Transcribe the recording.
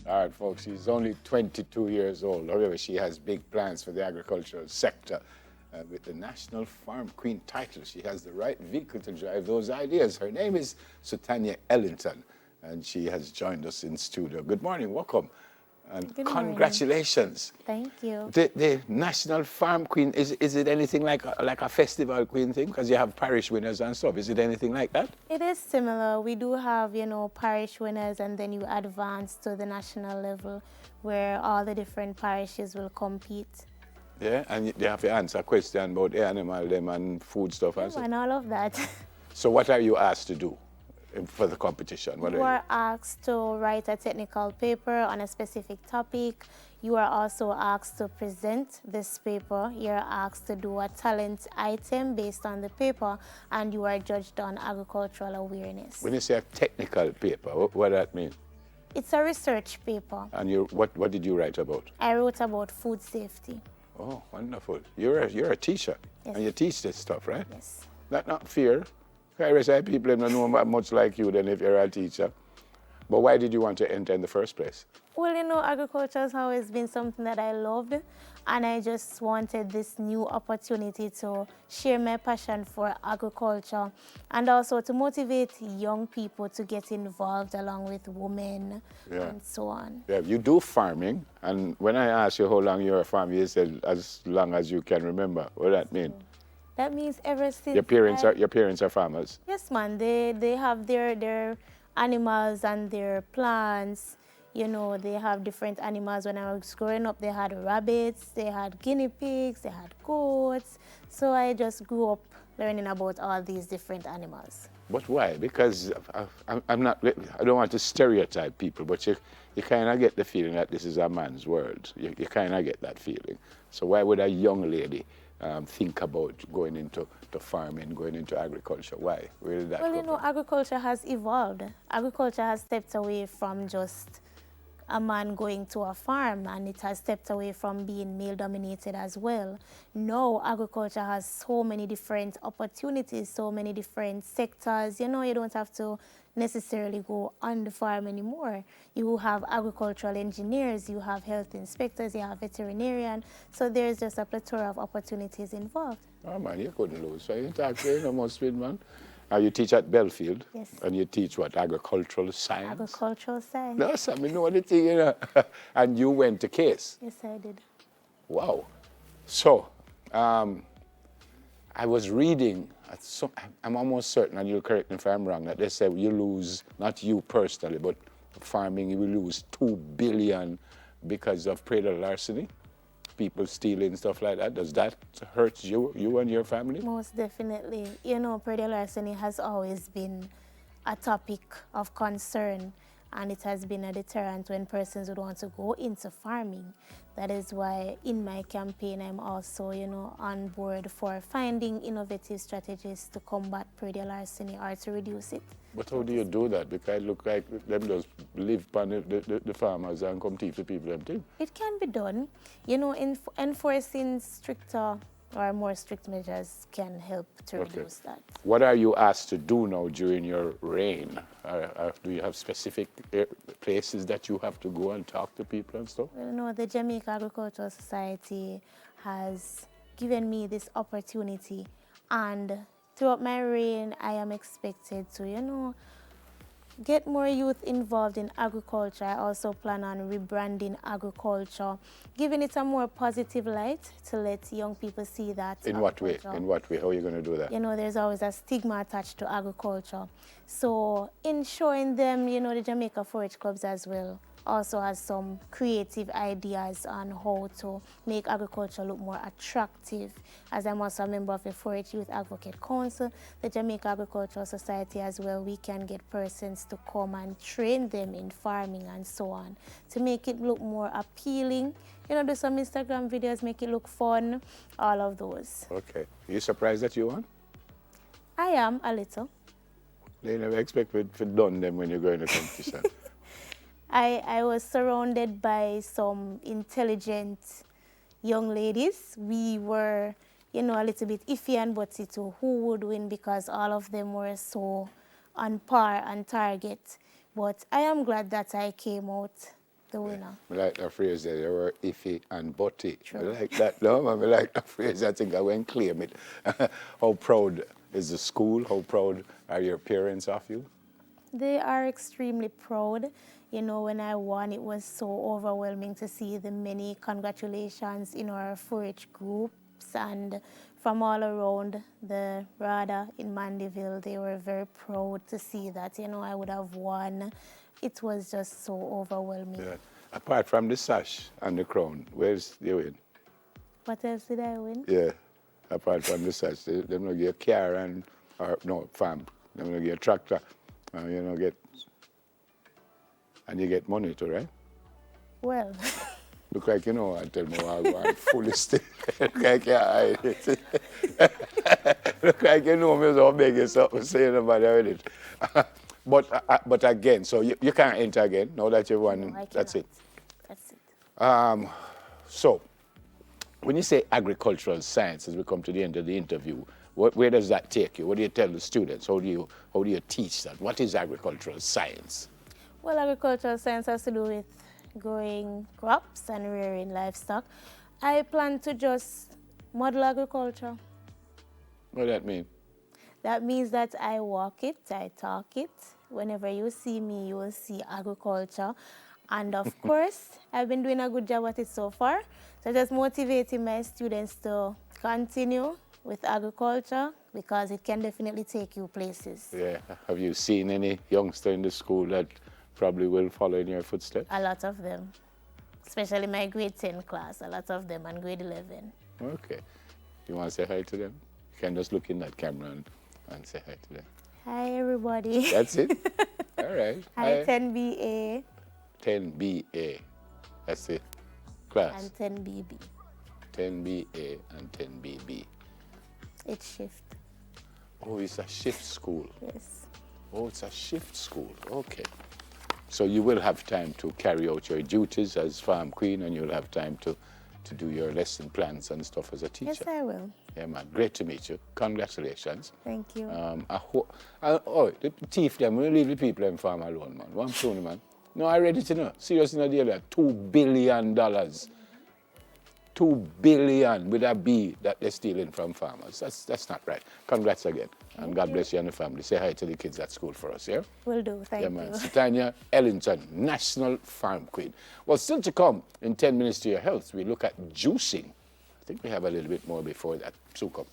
All right, folks, she's only 22 years old. However, she has big plans for the agricultural sector. With the National Farm Queen title, she has the right vehicle to drive those ideas. Her name is Sutanya Ellington, and she has joined us in studio. Good morning, welcome, and Good congratulations. Morning. Thank you. The National Farm Queen, is it anything like a festival queen thing? Because you have parish winners and stuff. Is it anything like that? It is similar. We do have, parish winners, and then you advance to the national level where all the different parishes will compete. Yeah, and they have to answer a question about the animal, them, and food stuff and stuff. And all of that. So what are you asked to do for the competition? You are asked to write a technical paper on a specific topic. You are also asked to present this paper. You're asked to do a talent item based on the paper, and you are judged on agricultural awareness. When you say a technical paper, what does that mean? It's a research paper. And what did you write about? I wrote about food safety. Oh, wonderful. You're a teacher, yes. And you teach this stuff, right? Yes. That's not fair. I say people don't know much like you than if you're a teacher. But why did you want to enter in the first place? Well, agriculture has always been something that I loved, and I just wanted this new opportunity to share my passion for agriculture and also to motivate young people to get involved along with women and so on. Yeah, you do farming, and when I asked you how long you're a farmer, you said as long as you can remember. What does that mean? That means ever since your parents are farmers? Yes, man. They have their animals and their plants. They have different animals. When I was growing up, they had rabbits, they had guinea pigs, they had goats. So I just grew up learning about all these different animals. But why? Because I don't want to stereotype people, but you kind of get the feeling that this is a man's world. You kind of get that feeling. So why would a young lady think about going into farming, going into agriculture? Why? Where did that come from? Agriculture has evolved. Agriculture has stepped away from just a man going to a farm, and it has stepped away from being male-dominated as well. Now, agriculture has so many different opportunities, so many different sectors. You don't have to necessarily go on the farm anymore. You have agricultural engineers, you have health inspectors, you have veterinarian. So there's just a plethora of opportunities involved. Oh man, you couldn't lose. So you talk to no more speed, man. You teach at Belfield. Yes. And you teach what? Agricultural science? Agricultural science. No, I know the thing, And you went to Case. Yes, I did. Wow. So, I was reading, I'm almost certain, and you'll correct me if I'm wrong, that they say you lose, not you personally, but farming, you will lose $2 billion because of predatory larceny, people stealing, stuff like that. Does that hurt you and your family? Most definitely. Predatory larceny has always been a topic of concern, and it has been a deterrent when persons would want to go into farming. That is why in my campaign I'm also, on board for finding innovative strategies to combat predatory larceny or to reduce it. But how do you do that? Because it look like them just live on the farmers and come teach the people them thing. It can be done. Enforcing stricter or more strict measures can help to reduce that. What are you asked to do now during your reign? Do you have specific places that you have to go and talk to people and stuff? Well, no, the Jamaica Agricultural Society has given me this opportunity, and throughout my reign, I am expected to, get more youth involved in agriculture. I also plan on rebranding agriculture, giving it a more positive light to let young people see that. In what way? In what way? How are you going to do that? There's always a stigma attached to agriculture. So in showing them, the Jamaica Forage Clubs as well also has some creative ideas on how to make agriculture look more attractive. As I'm also a member of the 4-H Youth Advocate Council, the Jamaica Agricultural Society as well, we can get persons to come and train them in farming and so on to make it look more appealing. Do some Instagram videos, make it look fun, all of those. Okay. Are you surprised that you won? I am, a little. They never expect to done them when you go in the competition. I was surrounded by some intelligent young ladies. We were, a little bit iffy and butty to who would win because all of them were so on par and target. But I am glad that I came out the winner. I like the phrase that they were iffy and butty. I True. like that, no? I like the phrase. I think I went claim it. How proud is the school? How proud are your parents of you? They are extremely proud. You know, when I won, it was so overwhelming to see the many congratulations in our 4-H groups and from all around the RADA in Mandeville. They were very proud to see that, you know, I would have won. It was just so overwhelming. Yeah. Apart from the sash and the crown, where's the win? What else did I win? Yeah. Apart from the sash, they don't give you a car and, or no, farm. They don't give you a tractor. You know, and you get money too, right? Well, Look like you know, I tell me I'm fully still. Look like you hide it. Look like you know me, so I'll beg you something, say nobody heard it. But again, so you can't enter again, now that you won, no, I that's it. cannot. That's it. So, when you say agricultural science, as we come to the end of the interview, where does that take you? What do you tell the students? How do you teach that? What is agricultural science? Well, agricultural science has to do with growing crops and rearing livestock. I plan to just model agriculture. What does that mean? That means that I walk it, I talk it. Whenever you see me, you will see agriculture. And of course, I've been doing a good job at it so far. So just motivating my students to continue with agriculture because it can definitely take you places. Yeah. Have you seen any youngster in the school that probably will follow in your footsteps? A lot of them, especially my grade 10 class, a lot of them, and grade 11. Okay. You want to say hi to them? You can just look in that camera and say hi to them. Hi, everybody. That's it? All right. Hi, 10BA. 10BA. That's the class. And 10BB. 10BA and 10BB. It's shift. Oh, it's a shift school. Yes. Oh, it's a shift school. Okay. So you will have time to carry out your duties as farm queen, and you'll have time to do your lesson plans and stuff as a teacher. Yes, I will. Yeah, man. Great to meet you. Congratulations. Thank you. The thief them, we leave the people in farm alone, man. One Tony, man. No, I ready to know. Seriously, no deal that. $2 billion. $2 billion with a B that they're stealing from farmers. That's not right. Congrats again. And God bless you and the family. Say hi to the kids at school for us, yeah? Will do. Thank Yeah, you. man. Sutanya Ellington, National Farm Queen. Well, still to come in 10 minutes to your health, we look at juicing. I think we have a little bit more before that. So come.